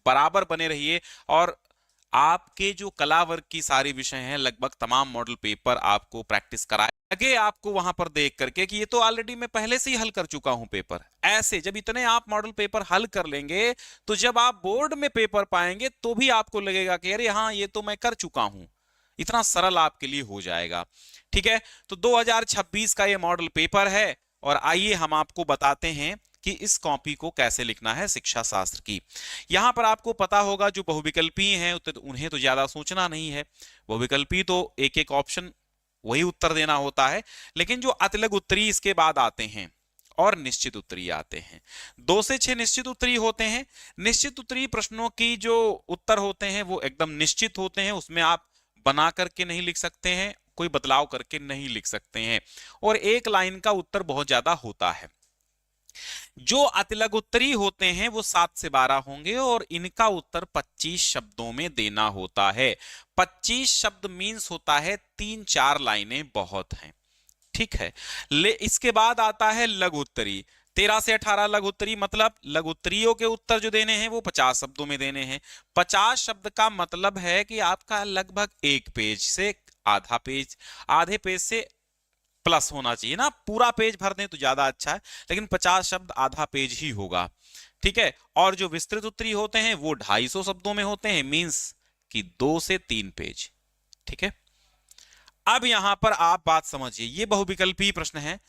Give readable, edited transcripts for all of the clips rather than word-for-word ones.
बराबर बने रहिए। और आपके जो कला वर्ग की सारी विषय हैं, लगभग तमाम मॉडल पेपर आपको प्रैक्टिस कराए लगे आपको वहां पर देख करके कि ये तो ऑलरेडी मैं पहले से ही हल कर चुका हूं पेपर। ऐसे जब इतने आप मॉडल पेपर हल कर लेंगे तो जब आप बोर्ड में पेपर पाएंगे तो भी आपको लगेगा कि अरे हाँ, ये तो मैं कर चुका हूं। इतना सरल आपके लिए हो जाएगा। ठीक है, तो 2026 का ये मॉडल पेपर है और आइए हम आपको बताते हैं कि इस कॉपी को कैसे लिखना है शिक्षा शास्त्र की। यहां पर आपको पता होगा जो बहुविकल्पी हैं उन्हें तो ज्यादा सोचना नहीं है। बहुविकल्पी तो एक एक ऑप्शन वही उत्तर देना होता है, लेकिन जो अतिलक उत्तरी इसके बाद आते हैं और निश्चित उत्तरीय आते हैं। 2 से 6 निश्चित उत्तरीय होते हैं। निश्चित उत्तरीय प्रश्नों की जो उत्तर होते हैं वो एकदम निश्चित होते हैं, उसमें आप बना करके नहीं लिख सकते हैं, कोई बदलाव करके नहीं लिख सकते हैं, और एक लाइन का उत्तर बहुत ज्यादा होता है। जो अतिलक उत्तरी होते हैं वो 7 से 12 होंगे और इनका उत्तर 25 शब्दों में देना होता है। 25 शब्द मीन्स होता है 3-4 लाइनें बहुत हैं। ठीक है, इसके बाद आता है लघु उत्तरी। 13 से 18 लघु उत्तरी, मतलब लघु उत्तरीयों के उत्तर जो देने हैं वो 50 शब्दों में देने हैं। 50 शब्द का मतलब है कि आपका लगभग एक पेज से आधा पेज, आधे पेज से प्लस होना चाहिए ना। पूरा पेज भर दें तो ज्यादा अच्छा है, लेकिन 50 शब्द आधा पेज ही होगा। ठीक है, और जो विस्तृत उत्तरी होते हैं वो 250 शब्दों में होते हैं, मींस कि 2 से 3 पेज। ठीक है, अब यहां पर आप बात समझिए, ये बहुविकल्पी प्रश्न है।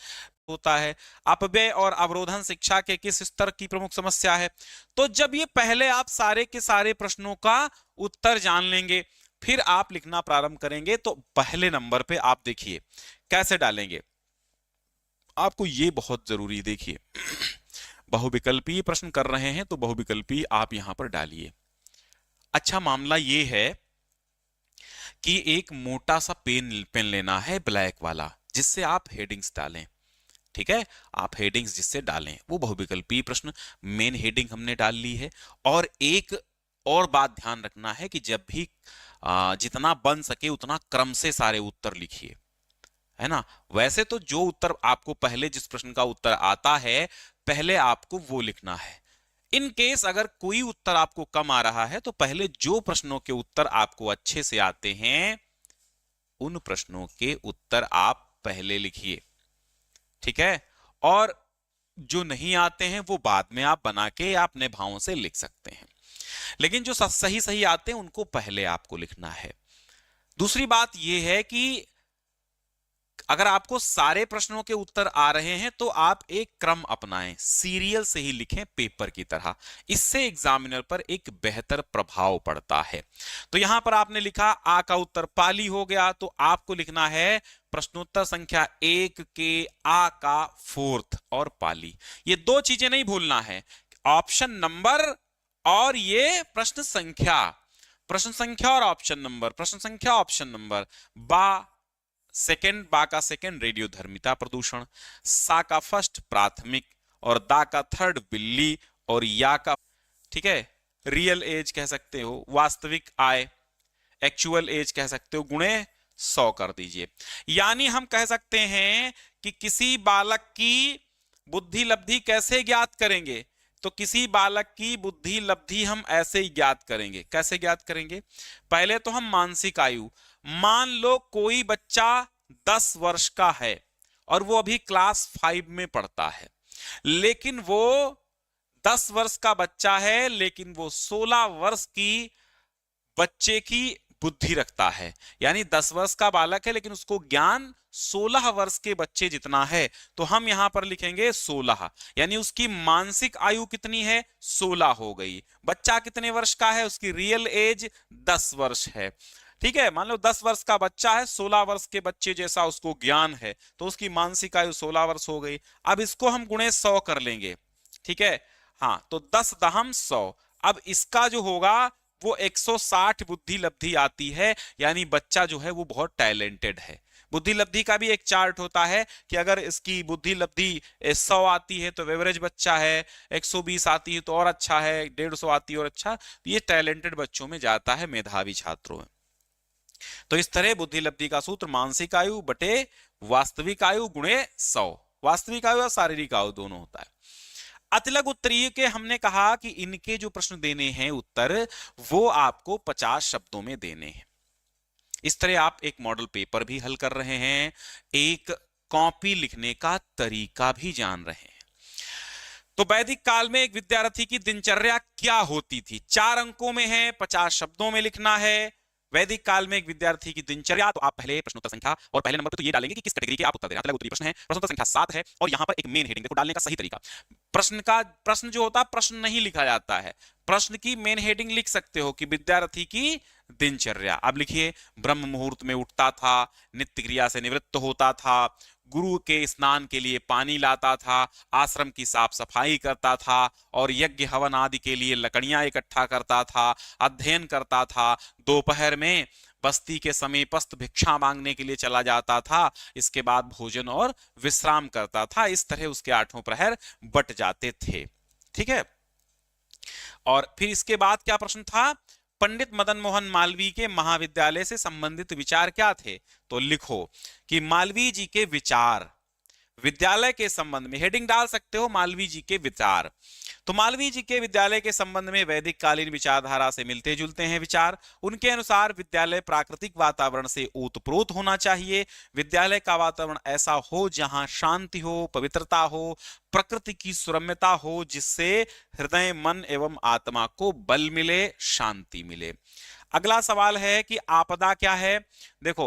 होता है अपव्यय और अवरोधन शिक्षा के किस स्तर की प्रमुख समस्या है। तो जब ये पहले आप सारे के सारे प्रश्नों का उत्तर जान लेंगे फिर आप लिखना प्रारंभ करेंगे, तो पहले नंबर पे आप देखिए कैसे डालेंगे। आपको ये बहुत जरूरी, देखिए बहुविकल्पी प्रश्न कर रहे हैं तो बहुविकल्पी आप यहां पर डालिए। अच्छा, मामला ये है कि एक मोटा सा पेन लेना है, ब्लैक वाला, जिससे आप हेडिंग्स डालें। ठीक है, आप हेडिंग्स जिससे डालें, वो बहुविकल्पी प्रश्न। मेन हेडिंग हमने डाल ली है। और एक और बात ध्यान रखना है कि जब भी जितना बन सके उतना क्रम से सारे उत्तर लिखिए, है ना। वैसे तो जो उत्तर आपको पहले, जिस प्रश्न का उत्तर आता है पहले आपको वो लिखना है। इन केस अगर कोई उत्तर आपको कम आ रहा है तो पहले जो प्रश्नों के उत्तर आपको अच्छे से आते हैं उन प्रश्नों के उत्तर आप पहले लिखिए। ठीक है, और जो नहीं आते हैं वो बाद में आप बना के या अपने भावों से लिख सकते हैं, लेकिन जो सही सही आते हैं उनको पहले आपको लिखना है। दूसरी बात यह है कि अगर आपको सारे प्रश्नों के उत्तर आ रहे हैं तो आप एक क्रम अपनाएं, सीरियल से ही लिखें पेपर की तरह। इससे एग्जामिनर पर एक बेहतर प्रभाव पड़ता है। तो यहां पर आपने लिखा आ का उत्तर पाली हो गया, तो आपको लिखना है प्रश्नोत्तर संख्या 1 के आ का 4th और पाली। ये दो चीजें नहीं भूलना है, ऑप्शन नंबर और ये प्रश्न संख्या। प्रश्न संख्या और ऑप्शन नंबर, प्रश्न संख्या ऑप्शन नंबर। बा का सेकंड रेडियो धर्मिता प्रदूषण, सा का फर्स्ट प्राथमिक, और दा का थर्ड बिल्ली, और या का, ठीक है, रियल एज कह सकते हो, वास्तविक आय, एक्चुअल एज कह सकते हो, गुणे 100 कर दीजिए। यानी हम कह सकते हैं कि किसी बालक की बुद्धि लब्धि कैसे ज्ञात करेंगे, तो किसी बालक की बुद्धि लब्धि हम ऐसे ही ज्ञात करेंगे। कैसे ज्ञात करेंगे? पहले तो हम मानसिक आयु, मान लो कोई बच्चा 10 वर्ष का है और वो अभी क्लास 5 में पढ़ता है, लेकिन वो 10 वर्ष का बच्चा है लेकिन वो 16 वर्ष की बच्चे की बुद्धि रखता है। यानी 10 वर्ष का बालक है लेकिन उसको ज्ञान 16 वर्ष के बच्चे जितना है, तो हम यहां पर लिखेंगे 16। यानी उसकी मानसिक आयु कितनी है? 16 हो गई। बच्चा कितने वर्ष का है? उसकी रियल एज 10 वर्ष है। ठीक है, मान लो 10 वर्ष का बच्चा है, 16 वर्ष के बच्चे जैसा उसको ज्ञान है, तो उसकी मानसिक आयु 16 वर्ष हो गई। अब इसको हम गुणे 100 कर लेंगे। ठीक है, हाँ, तो 10 दहम 100। अब इसका जो होगा वो 160 बुद्धि लब्धि आती है। यानी बच्चा जो है वो बहुत टैलेंटेड है। बुद्धि लब्धि का भी एक चार्ट होता है कि अगर इसकी बुद्धि लब्धि 100 आती है तो एवरेज बच्चा है, 120 आती है तो और अच्छा है, 150 आती है और अच्छा। ये टैलेंटेड बच्चों में जाता है, मेधावी छात्रों में। तो इस तरह बुद्धि लब्धि का सूत्र मानसिक आयु बटे वास्तविक आयु गुणे 100। वास्तविक आयु और शारीरिक आयु दोनों होता है। अतिलघु उत्तरीय के हमने कहा कि इनके जो प्रश्न देने हैं उत्तर, वो आपको 50 शब्दों में देने हैं। इस तरह आप एक मॉडल पेपर भी हल कर रहे हैं, एक कॉपी लिखने का तरीका भी जान रहे हैं। तो वैदिक काल में एक विद्यार्थी की दिनचर्या क्या होती थी? 4 अंकों में है, 50 शब्दों में लिखना है। वैदिक काल में एक विद्यार्थी की दिनचर्या, तो आप पहले प्रश्नोत्तर संख्या और पहले नंबर पे तो ये डालेंगे कि किस कैटेगरी के आप उत्तर दे रहे हैं। अतिलघु उत्तरीय प्रश्न है, प्रश्नोत्तर संख्या 7 है, और यहां पर एक मेन हेडिंग देखो डालने का सही तरीका। प्रश्न जो होता है, प्रश्न नहीं लिखा जाता है, प्रश्न की मेन हेडिंग लिख सकते हो कि विद्यार्थी की दिनचर्या। अब लिखिए, ब्रह्म मुहूर्त में उठता था, नित्य क्रिया से निवृत्त होता था, गुरु के स्नान के लिए पानी लाता था, आश्रम की साफ सफाई करता था, और यज्ञ हवन आदि के लिए लकड़ियां इकट्ठा करता था, अध्ययन करता था, दोपहर में बस्ती के समीपस्थ भिक्षा मांगने के लिए चला जाता था, इसके बाद भोजन और विश्राम करता था। इस तरह उसके 8 प्रहर बट जाते थे। ठीक है, और फिर इसके बाद क्या प्रश्न था? पंडित मदन मोहन मालवीय के महाविद्यालय से संबंधित विचार क्या थे? तो लिखो कि मालवीय जी के विचार विद्यालय के संबंध में, हेडिंग डाल सकते हो मालवीय जी के विचार। तो मालवीय जी के विद्यालय के संबंध में वैदिक कालीन विचारधारा से मिलते जुलते हैं विचार। उनके अनुसार विद्यालय प्राकृतिक वातावरण से ओतप्रोत होना चाहिए। विद्यालय का वातावरण ऐसा हो जहां शांति हो, पवित्रता हो, प्रकृति की सुरम्यता हो, जिससे हृदय, मन एवं आत्मा को बल मिले, शांति मिले। अगला सवाल है कि आपदा क्या है? देखो,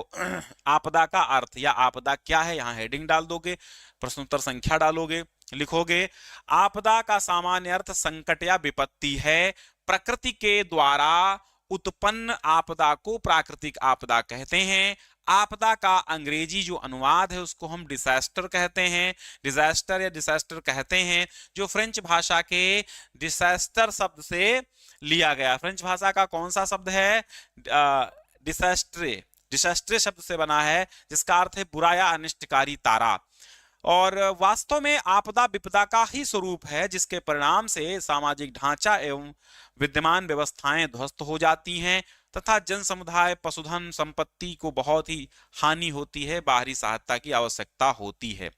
आपदा का अर्थ या आपदा क्या है, यहां हेडिंग डाल दोगे, प्रश्नोत्तर संख्या डालोगे, लिखोगे आपदा का सामान्य अर्थ संकट या विपत्ति है। प्रकृति के द्वारा उत्पन्न आपदा को प्राकृतिक आपदा कहते हैं। आपदा का अंग्रेजी जो अनुवाद है उसको हम डिजास्टर कहते हैं, डिजास्टर या डिजास्टर कहते हैं, जो फ्रेंच भाषा के डिजास्टर शब्द से लिया गया। फ्रेंच भाषा का कौन सा शब्द है? डिजास्ट्रे, डिजास्ट्रे शब्द से बना है, जिसका अर्थ है बुरा या अनिष्टकारी तारा। और वास्तव में आपदा विपदा का ही स्वरूप है, जिसके परिणाम से सामाजिक ढांचा एवं विद्यमान व्यवस्थाएं ध्वस्त हो जाती हैं तथा जन समुदाय, पशुधन, संपत्ति को बहुत ही हानि होती है, बाहरी सहायता की आवश्यकता होती है।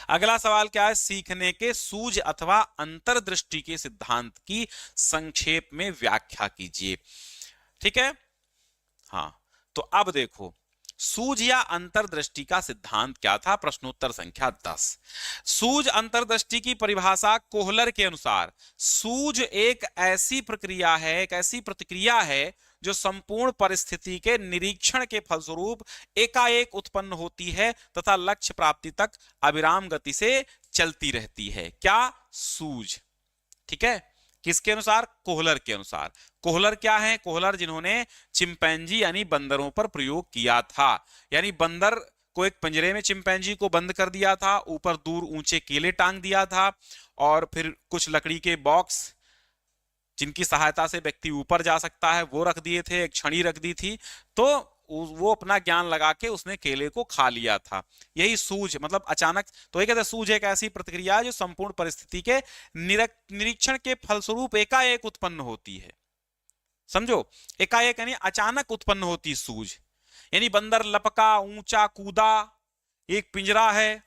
अगला सवाल क्या है? सीखने के सूझ अथवा अंतर्दृष्टि के सिद्धांत की संक्षेप में व्याख्या कीजिए। ठीक है, हाँ, तो अब देखो, सूझ या अंतर्दृष्टि का सिद्धांत क्या था? प्रश्नोत्तर संख्या 10। सूझ अंतर्दृष्टि की परिभाषा कोहलर के अनुसार, सूझ एक ऐसी प्रक्रिया है, एक ऐसी प्रतिक्रिया है जो संपूर्ण परिस्थिति के निरीक्षण के फलस्वरूप एकाएक उत्पन्न होती है तथा लक्ष्य प्राप्ति तक अविराम गति से चलती रहती है। क्या? सूझ। ठीक है, किसके अनुसार? कोहलर के अनुसार। कोहलर क्या है? कोहलर जिन्होंने चिंपैंजी यानी बंदरों पर प्रयोग किया था, यानी बंदर को एक पिंजरे में चिंपैंजी को बंद कर दिया था, ऊपर दूर ऊंचे केले टांग दिया था, और फिर कुछ लकड़ी के बॉक्स जिनकी सहायता से व्यक्ति ऊपर जा सकता है वो रख दिए थे, एक छड़ी रख दी थी, तो वो अपना ज्ञान लगा के उसने केले को खा लिया था। यही सूझ, मतलब अचानक, तो ये कहते हैं सूझ एक ऐसी प्रतिक्रिया है जो संपूर्ण परिस्थिति के निरीक्षण के फलस्वरूप एकाएक उत्पन्न होती है। समझो, एकाएक यानी अचानक उत्पन्न होती सूझ। यानी बंदर लपका, ऊंचा कूदा, एक पिंजरा है,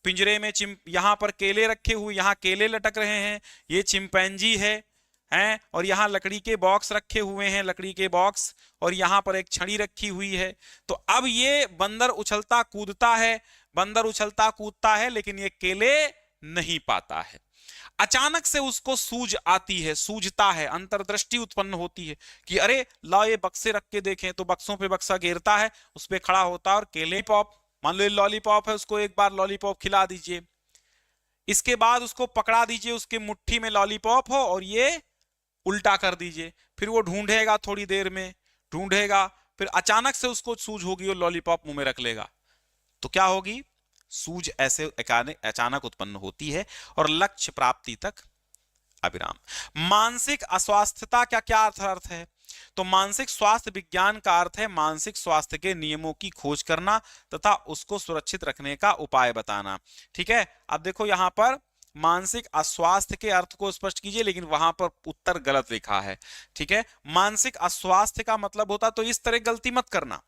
पिंजरे में यहां पर केले रखे हुए, यहां केले लटक रहे हैं, ये चिंपैंजी है, हैं, और यहाँ लकड़ी के बॉक्स रखे हुए हैं, लकड़ी के बॉक्स, और यहाँ पर एक छड़ी रखी हुई है। तो अब ये बंदर उछलता कूदता है, बंदर उछलता कूदता है, लेकिन ये केले नहीं पाता है। अचानक से उसको सूझ आती है, सूझता है, अंतर्दृष्टि उत्पन्न होती है कि अरे ला ये बक्से रख के देखें, तो बक्सों पे बक्सा घेरता है, उस पे खड़ा होता है और केले पॉप, मान लो ये लॉलीपॉप है, उसको एक बार लॉलीपॉप खिला दीजिए, इसके बाद उसको पकड़ा दीजिए, उसके मुट्ठी में लॉलीपॉप हो और ये उल्टा कर दीजिए, फिर वो ढूंढेगा, थोड़ी देर में ढूंढेगा, फिर अचानक से उसको सूझ होगी और लॉलीपॉप मुंह में रख लेगा। तो क्या होगी? सूझ ऐसे अचानक उत्पन्न होती है और लक्ष्य प्राप्ति तक अविराम। मानसिक अस्वास्थ्यता का क्या अर्थ है? तो मानसिक स्वास्थ्य विज्ञान का अर्थ है मानसिक स्वास्थ्य के नियमों की खोज करना तथा उसको सुरक्षित रखने का उपाय बताना। ठीक है, अब देखो यहां पर मानसिक अस्वास्थ्य के अर्थ को स्पष्ट कीजिए, लेकिन वहां पर उत्तर गलत लिखा है। ठीक है, मानसिक अस्वास्थ्य का मतलब होता, तो इस तरह गलती मत करना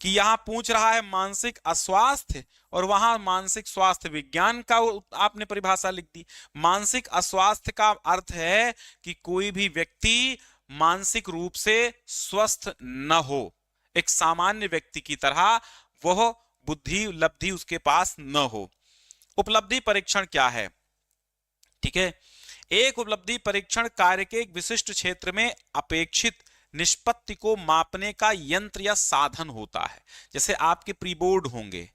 कि यहां पूछ रहा है मानसिक अस्वास्थ्य और वहां मानसिक स्वास्थ्य विज्ञान का आपने परिभाषा लिख दी। मानसिक अस्वास्थ्य का अर्थ है कि कोई भी व्यक्ति मानसिक रूप से स्वस्थ न हो, एक सामान्य व्यक्ति की तरह वह बुद्धि उपलब्धि उसके पास न हो। उपलब्धि परीक्षण क्या है? ठीक है, एक उपलब्धि परीक्षण कार्य के एक विशिष्ट क्षेत्र में अपेक्षित निष्पत्ति को मापने का यंत्र या साधन होता है। जैसे आपके प्री बोर्ड होंगे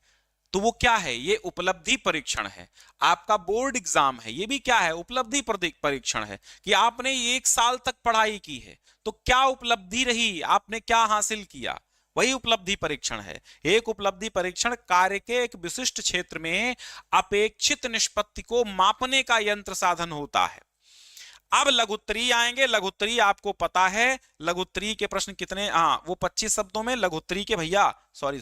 तो वो क्या है? ये उपलब्धि परीक्षण है। आपका बोर्ड एग्जाम है, ये भी क्या है? उपलब्धि परीक्षण है कि आपने 1 साल तक पढ़ाई की है तो क्या उपलब्धि रही, आपने क्या हासिल किया, वही उपलब्धि परीक्षण है। एक उपलब्धि परीक्षण कार्य के एक विशिष्ट क्षेत्र में अपेक्षित निष्पत्ति को मापने का यंत्र साधन होता है। अब लघुत्तरी आएंगे। लघुत्तरी आपको पता है, लघुत्तरी के प्रश्न कितने, हाँ वो 25 शब्दों में, लघुत्तरी के भैया सॉरी,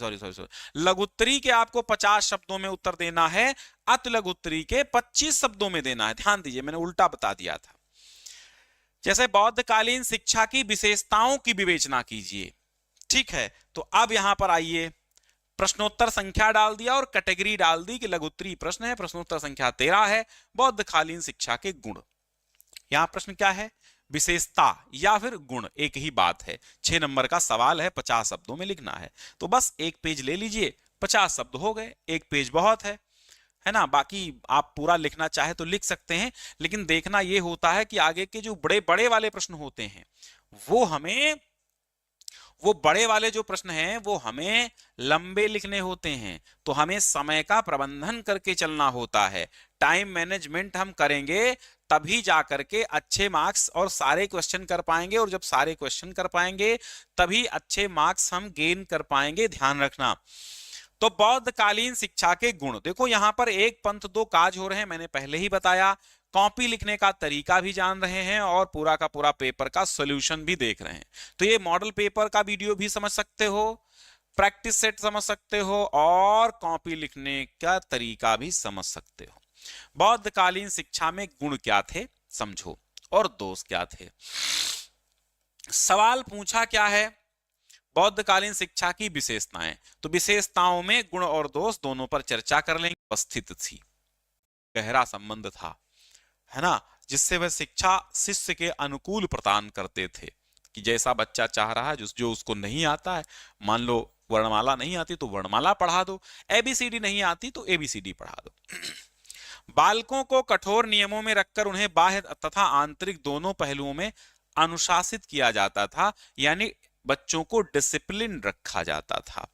लघुत्तरी के आपको 50 शब्दों में उत्तर देना है, अति लघुत्तरी के 25 शब्दों में देना है। ध्यान दीजिए, मैंने उल्टा बता दिया था। जैसे बौद्धकालीन शिक्षा की विशेषताओं की विवेचना कीजिए। ठीक है, तो अब यहां पर आइए, प्रश्नोत्तर संख्या डाल दिया और कैटेगरी डाल दी कि लघुत्तरी प्रश्न है, प्रश्नोत्तर संख्या 13 है, बौद्धकालीन शिक्षा के गुण। यहां प्रश्न क्या है? विशेषता या फिर गुण, एक ही बात है। 6 नंबर का सवाल है, 50 शब्दों में लिखना है, तो बस एक पेज ले लीजिए, 50 शब्द हो गए, एक पेज बहुत है ना। बाकी आप पूरा लिखना चाहे तो लिख सकते हैं, लेकिन देखना यह होता है कि आगे के जो बड़े बड़े वाले प्रश्न होते हैं वो बड़े वाले जो प्रश्न हैं वो हमें लंबे लिखने होते हैं, तो हमें समय का प्रबंधन करके चलना होता है। टाइम मैनेजमेंट हम करेंगे तभी जा करके अच्छे मार्क्स और सारे क्वेश्चन कर पाएंगे, और जब सारे क्वेश्चन कर पाएंगे तभी अच्छे मार्क्स हम गेन कर पाएंगे, ध्यान रखना। तो बौद्धकालीन शिक्षा के गुण, देखो यहां पर एक पंथ दो काज हो रहे हैं, मैंने पहले ही बताया। कॉपी लिखने का तरीका भी जान रहे हैं और पूरा का पूरा पेपर का सॉल्यूशन भी देख रहे हैं। तो ये मॉडल पेपर का वीडियो भी समझ सकते हो, प्रैक्टिस सेट समझ सकते हो, और कॉपी लिखने का तरीका भी समझ सकते हो। बौद्धकालीन शिक्षा में गुण क्या थे समझो, और दोष क्या थे। सवाल पूछा क्या है? बौद्धकालीन शिक्षा की विशेषताएं, तो विशेषताओं में गुण और दोष दोनों पर चर्चा कर लेंगे। उपस्थित थी, गहरा संबंध था, है ना, जिससे वह शिक्षा शिष्य के अनुकूल प्रदान करते थे कि जैसा बच्चा चाह रहा है, जो उसको नहीं आता है, मान लो वर्णमाला नहीं आती तो वर्णमाला पढ़ा दो, एबीसीडी नहीं आती तो एबीसीडी पढ़ा दो। बालकों को कठोर नियमों में रखकर उन्हें बाह्य तथा आंतरिक दोनों पहलुओं में अनुशासित किया जाता था, यानी बच्चों को डिसिप्लिन रखा जाता था।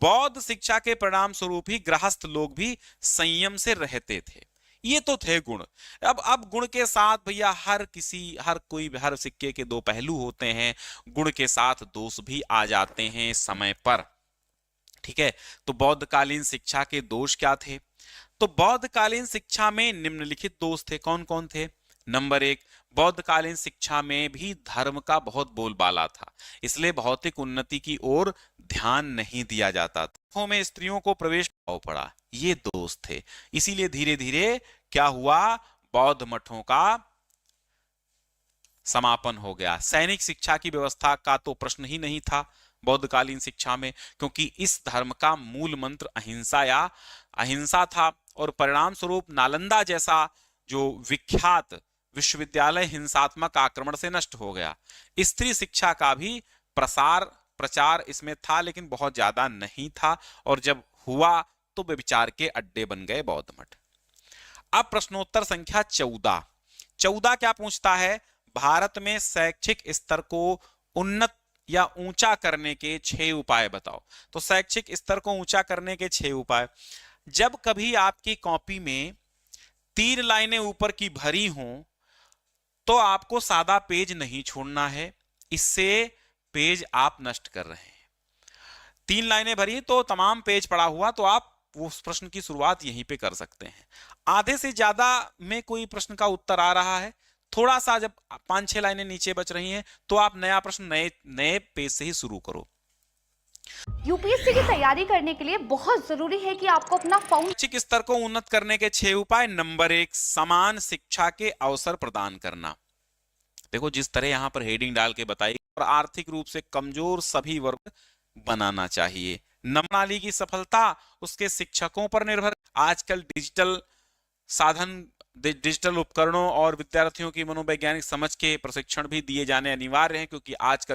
बौद्ध शिक्षा के परिणाम स्वरूप ही गृहस्थ लोग भी संयम से रहते थे। ये तो थे गुण। अब गुण के साथ भैया हर सिक्के के दो पहलू होते हैं, गुण के साथ दोष भी आ जाते हैं समय पर। ठीक है, तो बौद्धकालीन शिक्षा के दोष क्या थे? तो बौद्धकालीन शिक्षा में निम्नलिखित दोष थे। कौन कौन थे? नंबर 1, बौद्धकालीन शिक्षा में भी धर्म का बहुत बोलबाला था, इसलिए भौतिक उन्नति की ओर ध्यान नहीं दिया जाता था। में स्त्रियों को प्रवेश पड़ा, ये दोष थे। इसीलिए धीरे धीरे क्या हुआ? बौद्ध मठों का समापन हो गया। सैनिक शिक्षा की व्यवस्था का तो प्रश्न ही नहीं था बौद्धकालीन शिक्षा में, क्योंकि इस धर्म का मूल मंत्र अहिंसा था, और परिणाम स्वरूप नालंदा जैसा जो विख्यात विश्वविद्यालय हिंसात्मक आक्रमण से नष्ट हो गया। स्त्री शिक्षा का भी प्रचार इसमें था, लेकिन बहुत ज्यादा नहीं था, और जब हुआ तो व्यभिचार के अड्डे बन गए बौद्ध मठ। अब प्रश्नोत्तर संख्या 14 क्या पूछता है? भारत में शैक्षिक स्तर को उन्नत या ऊंचा करने के 6 उपाय बताओ। तो शैक्षिक स्तर को ऊंचा करने के 6 उपाय। जब कभी आपकी कॉपी में 3 लाइनें ऊपर की भरी हों तो आपको सादा पेज नहीं छोड़ना है, इससे पेज आप नष्ट कर रहे हैं। 3 लाइनें भरी तो तमाम पेज पड़ा हुआ, तो आप उस प्रश्न की शुरुआत यहीं पे कर सकते हैं। आधे से ज्यादा में कोई प्रश्न का उत्तर आ रहा है, थोड़ा सा जब 5-6 लाइनें नीचे बच रही हैं तो आप नया प्रश्न नए पेज से ही शुरू करो। यूपीएससी की तैयारी करने के लिए बहुत जरूरी है कि आपको अपना शैक्षिक स्तर को उन्नत करने के 6 उपाय। नंबर 1, समान शिक्षा के अवसर प्रदान करना। देखो जिस तरह यहां पर हेडिंग डाल के बताई, और आर्थिक रूप से कमजोर सभी वर्ग बनाना चाहिए। नमनाली की सफलता उसके शिक्षकों पर निर्भर। आजकल डिजिटल साधन, डिजिटल उपकरणों और विद्यार्थियों की मनोवैज्ञानिक समझ के प्रशिक्षण भी दिए जाने अनिवार्य हैं, क्योंकि आज का